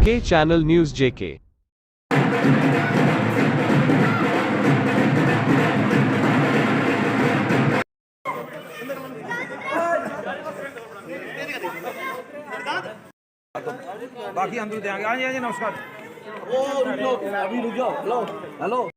K Channel News JK। बाकी हम तो देंगे। हाँ जी नमस्कार। अभी रुक जाओ। Hello hello.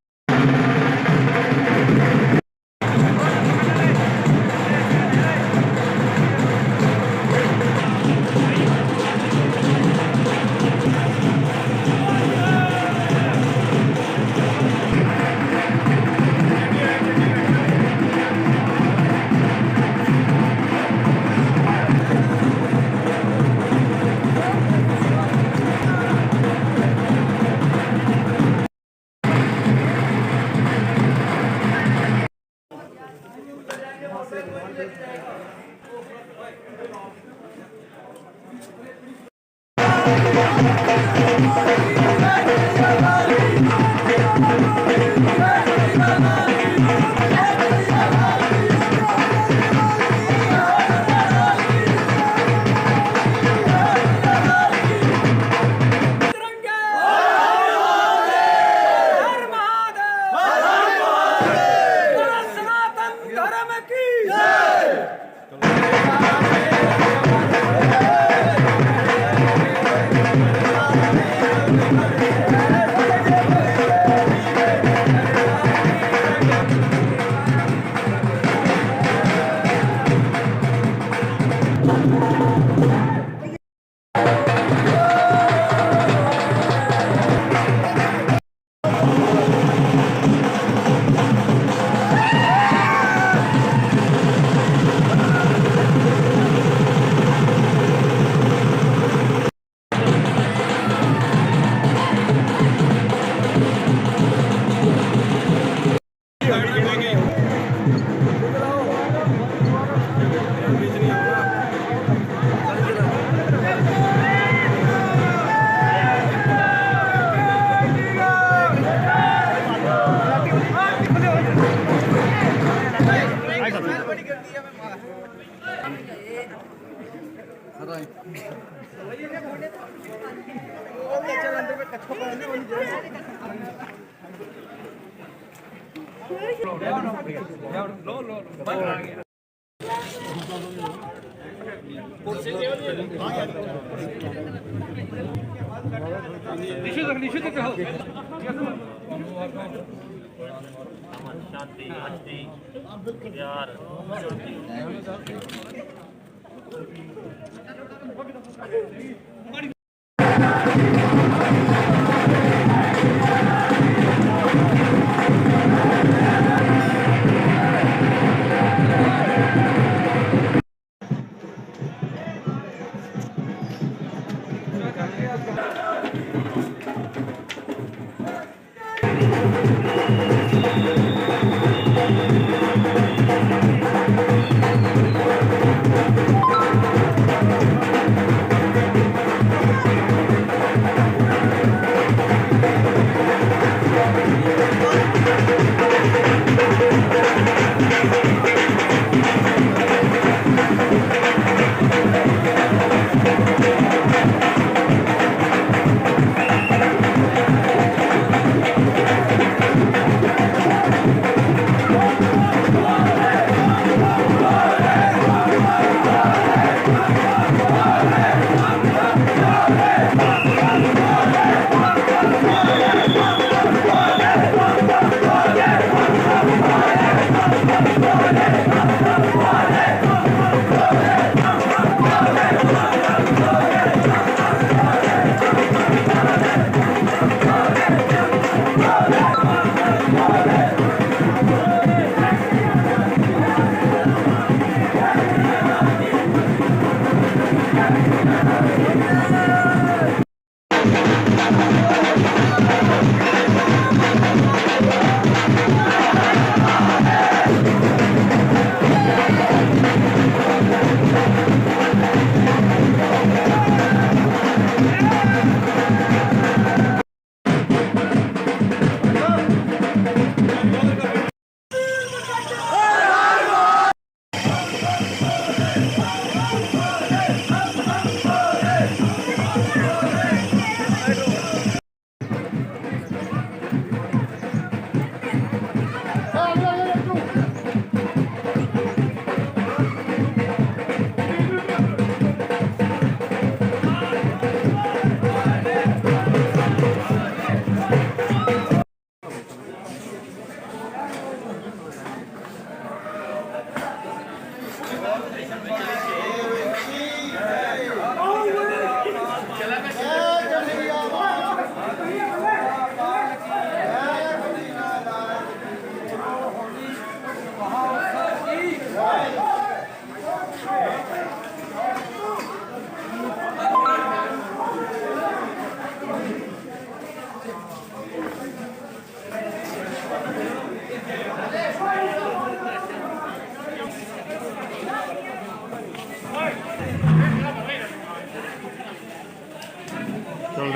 सभी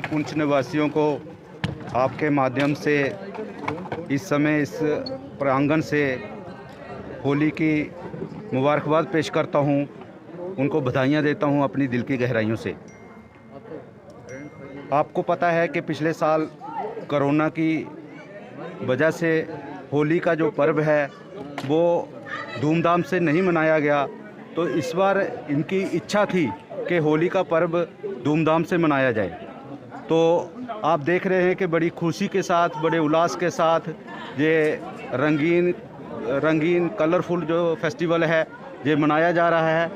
पुंछ निवासियों को आपके माध्यम से इस समय इस प्रांगण से होली की मुबारकबाद पेश करता हूं, उनको बधाइयां देता हूं अपनी दिल की गहराइयों से। आपको पता है कि पिछले साल कोरोना की वजह से होली का जो पर्व है वो धूमधाम से नहीं मनाया गया, तो इस बार इनकी इच्छा थी कि होली का पर्व धूमधाम से मनाया जाए। तो आप देख रहे हैं कि बड़ी खुशी के साथ, बड़े उल्लास के साथ ये रंगीन कलरफुल जो फेस्टिवल है ये मनाया जा रहा है।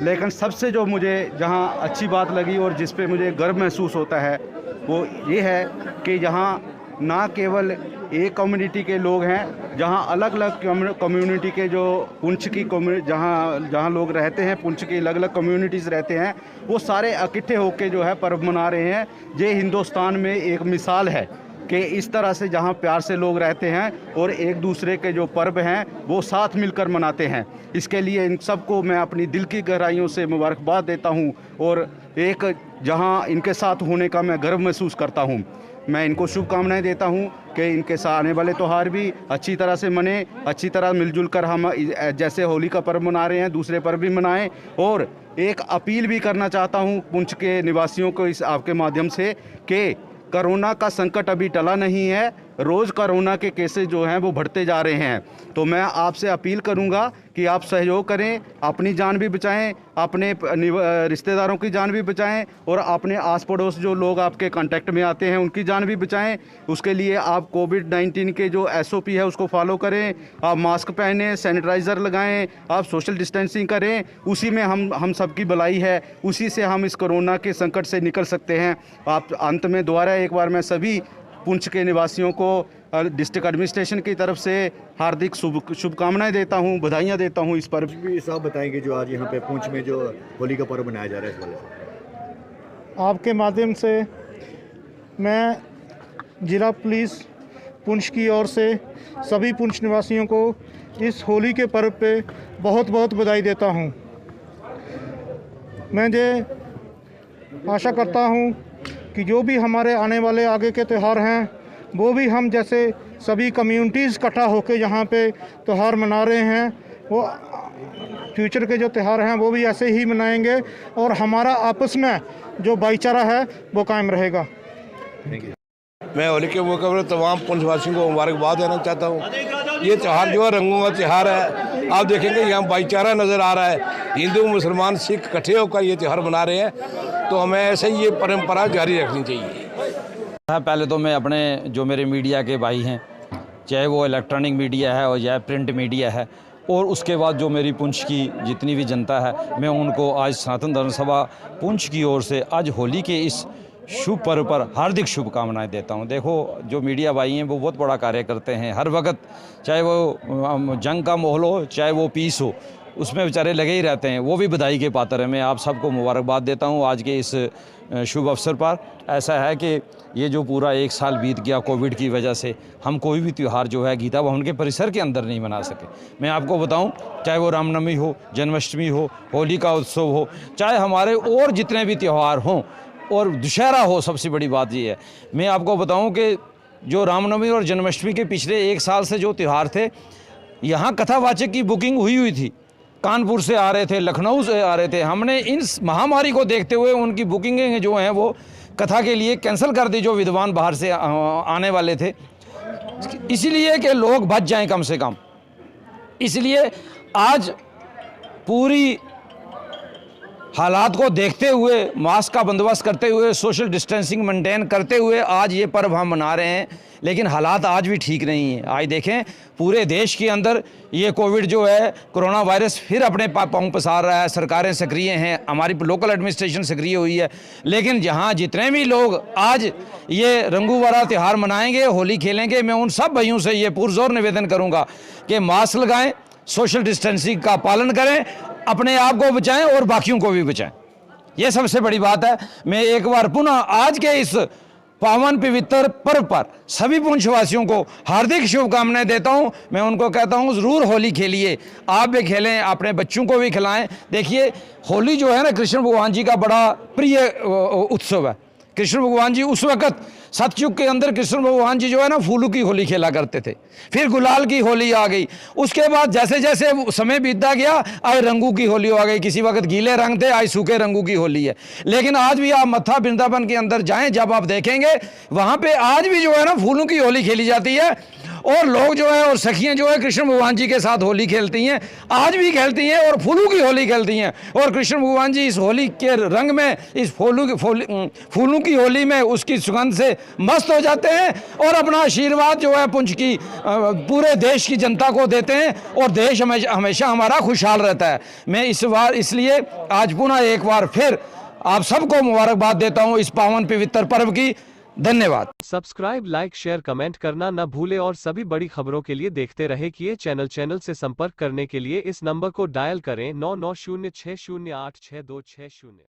लेकिन सबसे जो मुझे जहाँ अच्छी बात लगी और जिस पे मुझे गर्व महसूस होता है वो ये है कि यहाँ ना केवल एक कम्युनिटी के लोग हैं, जहाँ अलग अलग कम्युनिटी के जो पुंछ की जहाँ लोग रहते हैं, पुंछ की अलग अलग कम्युनिटीज़ रहते हैं, वो सारे इकट्ठे होकर जो है पर्व मना रहे हैं। ये हिंदुस्तान में एक मिसाल है कि इस तरह से जहाँ प्यार से लोग रहते हैं और एक दूसरे के जो पर्व हैं वो साथ मिलकर मनाते हैं। इसके लिए इन सबको मैं अपनी दिल की गहराइयों से मुबारकबाद देता हूँ और एक जहाँ इनके साथ होने का मैं गर्व महसूस करता हूँ। मैं इनको शुभकामनाएं देता हूं कि इनके साथ आने वाले त्यौहार भी अच्छी तरह से मने, अच्छी तरह मिलजुल कर हम जैसे होली का पर्व मना रहे हैं दूसरे पर्व भी मनाएं। और एक अपील भी करना चाहता हूं पुंछ के निवासियों को इस आपके माध्यम से कि कोरोना का संकट अभी टला नहीं है, रोज़ कोरोना के केसेस जो हैं वो बढ़ते जा रहे हैं। तो मैं आपसे अपील करूंगा कि आप सहयोग करें, अपनी जान भी बचाएं, अपने रिश्तेदारों की जान भी बचाएं और अपने आस पड़ोस जो लोग आपके कांटेक्ट में आते हैं उनकी जान भी बचाएं। उसके लिए आप कोविड-19 के जो SOP है उसको फॉलो करें, आप मास्क पहनें, सैनिटाइज़र लगाएं, आप सोशल डिस्टेंसिंग करें। उसी में हम सबकी भलाई है, उसी से हम इस कोरोना के संकट से निकल सकते हैं। आप अंत में दोबारा एक बार मैं सभी पुंछ के निवासियों को डिस्ट्रिक्ट एडमिनिस्ट्रेशन की तरफ से हार्दिक शुभकामनाएं देता हूं, बधाइयां देता हूं इस पर्व भी साहब बताएंगे जो आज यहाँ पे पुंछ में जो होली का पर्व मनाया जा रहा है इस वाले से। आपके माध्यम से मैं जिला पुलिस पुंछ की ओर से सभी पुंछ निवासियों को इस होली के पर्व पे बहुत बहुत बधाई देता हूं। मैं ये आशा करता हूं कि जो भी हमारे आने वाले आगे के त्यौहार हैं वो भी हम जैसे सभी कम्युनिटीज़ इकट्ठा होकर यहाँ पे त्यौहार मना रहे हैं, वो फ्यूचर के जो त्यौहार हैं वो भी ऐसे ही मनाएंगे और हमारा आपस में जो भाईचारा है वो कायम रहेगा। मैं होली के मौके पर तमाम पुंछवासियों को मुबारकबाद देना चाहता हूँ। ये त्यौहार जो है रंगों का त्यौहार है। आप देखेंगे यहाँ भाईचारा नज़र आ रहा है, हिंदू मुसलमान सिख इकट्ठे होकर ये त्यौहार मना रहे हैं, तो हमें ऐसे ही ये परंपरा जारी रखनी चाहिए। पहले तो मैं अपने जो मेरे मीडिया के भाई हैं, चाहे वो इलेक्ट्रॉनिक मीडिया है और चाहे प्रिंट मीडिया है, और उसके बाद जो मेरी पुंछ की जितनी भी जनता है, मैं उनको आज सनातन धर्म सभा पुंछ की ओर से आज होली के इस शुभ पर्व पर हार्दिक शुभकामनाएं देता हूं। देखो जो मीडिया भाई हैं वो बहुत बड़ा कार्य करते हैं हर वक्त, चाहे वो जंग का माहौल हो चाहे वो पीस हो, उसमें बेचारे लगे ही रहते हैं, वो भी बधाई के पात्र हैं। मैं आप सबको मुबारकबाद देता हूं आज के इस शुभ अवसर पर। ऐसा है कि ये जो पूरा एक साल बीत गया कोविड की वजह से, हम कोई भी त्यौहार जो है गीता भवन के परिसर के अंदर नहीं मना सके। मैं आपको बताऊं, चाहे वो रामनवमी हो, जन्माष्टमी हो, होली का उत्सव हो, चाहे हमारे और जितने भी त्यौहार हों, और दशहरा हो, सबसे बड़ी बात ये है, मैं आपको बताऊं कि जो रामनवमी और जन्माष्टमी के पिछले एक साल से जो त्यौहार थे, यहाँ कथावाचक की बुकिंग हुई थी, कानपुर से आ रहे थे, लखनऊ से आ रहे थे। हमने इन महामारी को देखते हुए उनकी बुकिंगें जो हैं वो कथा के लिए कैंसिल कर दी, जो विद्वान बाहर से आने वाले थे, इसलिए कि लोग बच जाएं कम से कम। इसलिए आज पूरी हालात को देखते हुए, मास्क का बंदोबस्त करते हुए, सोशल डिस्टेंसिंग मेंटेन करते हुए आज ये पर्व हम मना रहे हैं, लेकिन हालात आज भी ठीक नहीं है। आज देखें पूरे देश के अंदर ये कोविड जो है, कोरोना वायरस फिर अपने पांव पसार रहा है। सरकारें सक्रिय हैं, हमारी लोकल एडमिनिस्ट्रेशन सक्रिय हुई है, लेकिन जहाँ जितने भी लोग आज ये रंगू वाला त्यौहार मनाएंगे, होली खेलेंगे, मैं उन सब भाइयों से ये पुरजोर निवेदन करूँगा कि मास्क लगाएं, सोशल डिस्टेंसिंग का पालन करें, अपने आप को बचाएं और बाकियों को भी बचाएं। ये सबसे बड़ी बात है। मैं एक बार पुनः आज के इस पावन पवित्र पर्व पर सभी पुंछवासियों को हार्दिक शुभकामनाएं देता हूं। मैं उनको कहता हूं ज़रूर होली खेलिए, आप भी खेलें, अपने बच्चों को भी खिलाएं। देखिए होली जो है ना, कृष्ण भगवान जी का बड़ा प्रिय उत्सव है। कृष्ण भगवान जी उस वक़्त सतयुग के अंदर कृष्ण भगवान जी जो है ना फूलों की होली खेला करते थे, फिर गुलाल की होली आ गई, उसके बाद जैसे जैसे समय बीतता गया आज रंगों की होली आ गई। किसी वक्त गीले रंग थे, आज सूखे रंगों की होली है। लेकिन आज भी आप मत्था वृंदावन के अंदर जाएं, जब आप देखेंगे वहाँ पे आज भी जो है ना फूलों की होली खेली जाती है, और लोग जो है और सखियाँ जो है कृष्ण भगवान जी के साथ होली खेलती हैं, आज भी खेलती हैं और फूलों की होली खेलती हैं। और कृष्ण भगवान जी इस होली के रंग में, इस फूलों की होली में उसकी सुगंध से मस्त हो जाते हैं और अपना आशीर्वाद जो है पुंछ की पूरे देश की जनता को देते हैं, और देश हमेशा हमारा खुशहाल रहता है। मैं इस बार इसलिए आज पुनः एक बार फिर आप सबको मुबारकबाद देता हूँ इस पावन पवित्र पर्व की। धन्यवाद। सब्सक्राइब, लाइक, शेयर, कमेंट करना न भूले और सभी बड़ी खबरों के लिए देखते रहे किए चैनल से संपर्क करने के लिए इस नंबर को डायल करें 9906086260।